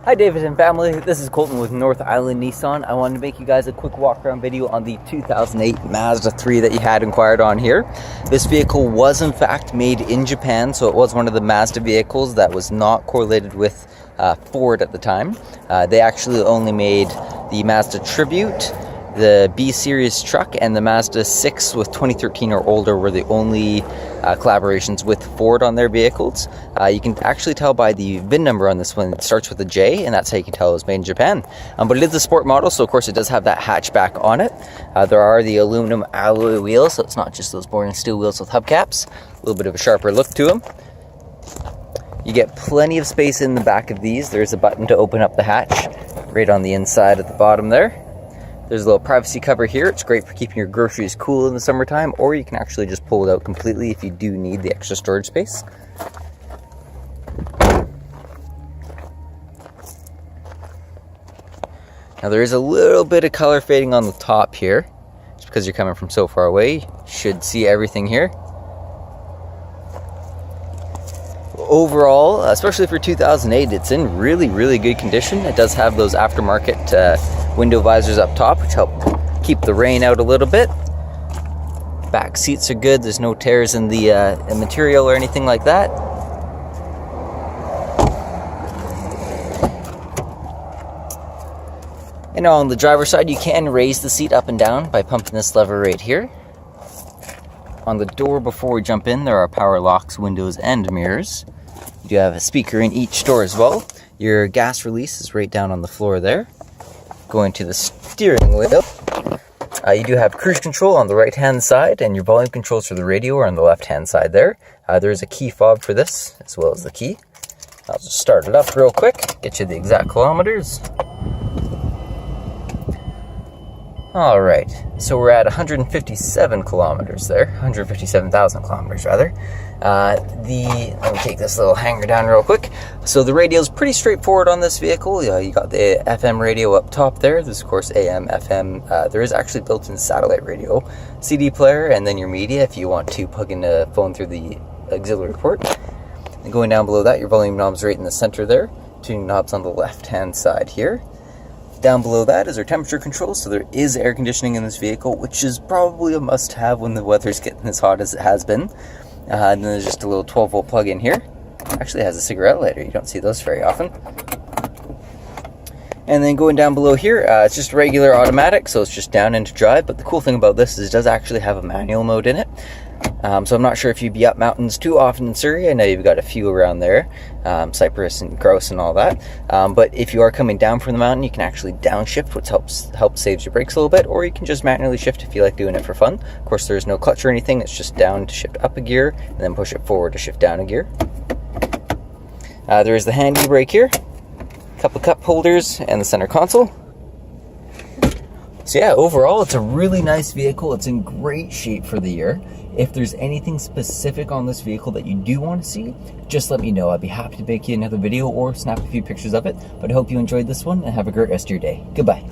Hi David and family, this is Colton with North Island Nissan. I wanted to make you guys a quick walk around video on the 2008 Mazda 3 that you had inquired on here. This vehicle was in fact made in Japan, so it was one of the Mazda vehicles that was not correlated with Ford at the time. They actually only made the Mazda Tribute, the B-Series truck, and the Mazda 6 with 2013 or older were the only collaborations with Ford on their vehicles. You can actually tell by the VIN number on this one. It starts with a J, and that's how you can tell it was made in Japan. But it is a sport model, so of course it does have that hatchback on it. There are the aluminum alloy wheels, so it's not just those boring steel wheels with hubcaps. A little bit of a sharper look to them. You get plenty of space in the back of these. There's a button to open up the hatch right on the inside at the bottom there. There's a little privacy cover here. It's great for keeping your groceries cool in the summertime, or you can actually just pull it out completely if you do need the extra storage space. Now there is a little bit of color fading on the top here, just because you're coming from so far away. You should see everything here. Overall, especially for 2008, it's in really good condition. It does have those aftermarket window visors up top, which help keep the rain out a little bit. Back seats are good. There's no tears in the material or anything like that. And on the driver's side, you can raise the seat up and down by pumping this lever right here. On the door, before we jump in, there are power locks, windows, and mirrors. You do have a speaker in each door as well. Your gas release is right down on the floor there. Going to the steering wheel, you do have cruise control on the right-hand side, and your volume controls for the radio are on the left-hand side there. There is a key fob for this, as well as the key. I'll just start it up real quick, get you the exact kilometers. Alright, so we're at 157 kilometers there, 157,000 kilometers rather. Let me take this little hanger down real quick. So the radio is pretty straightforward on this vehicle. You got the FM radio up top there. There's of course AM, FM. There is actually built-in satellite radio, CD player, and then your media if you want to plug in a phone through the auxiliary port. And going down below that, your volume knob's right in the center there. Tuning knobs on the left-hand side here. Down below that is our temperature control, so there is air conditioning in this vehicle, which is probably a must-have when the weather's getting as hot as it has been. And then there's just a little 12-volt plug-in here. Actually has a cigarette lighter, you don't see those very often. And then going down below here, it's just regular automatic, so it's just down into drive, but the cool thing about this is it does actually have a manual mode in it. So I'm not sure if you'd be up mountains too often in Surrey. I know you've got a few around there, Cypress and Grouse and all that. But if you are coming down from the mountain, you can actually downshift, which helps saves your brakes a little bit, or you can just manually shift if you like doing it for fun. Of course, there's no clutch or anything. It's just down to shift up a gear, and then push it forward to shift down a gear. There is the handy brake here, a couple cup holders, and the center console. So yeah, overall, it's a really nice vehicle. It's in great shape for the year. If there's anything specific on this vehicle that you do want to see, just let me know. I'd be happy to make you another video or snap a few pictures of it. But I hope you enjoyed this one and have a great rest of your day. Goodbye.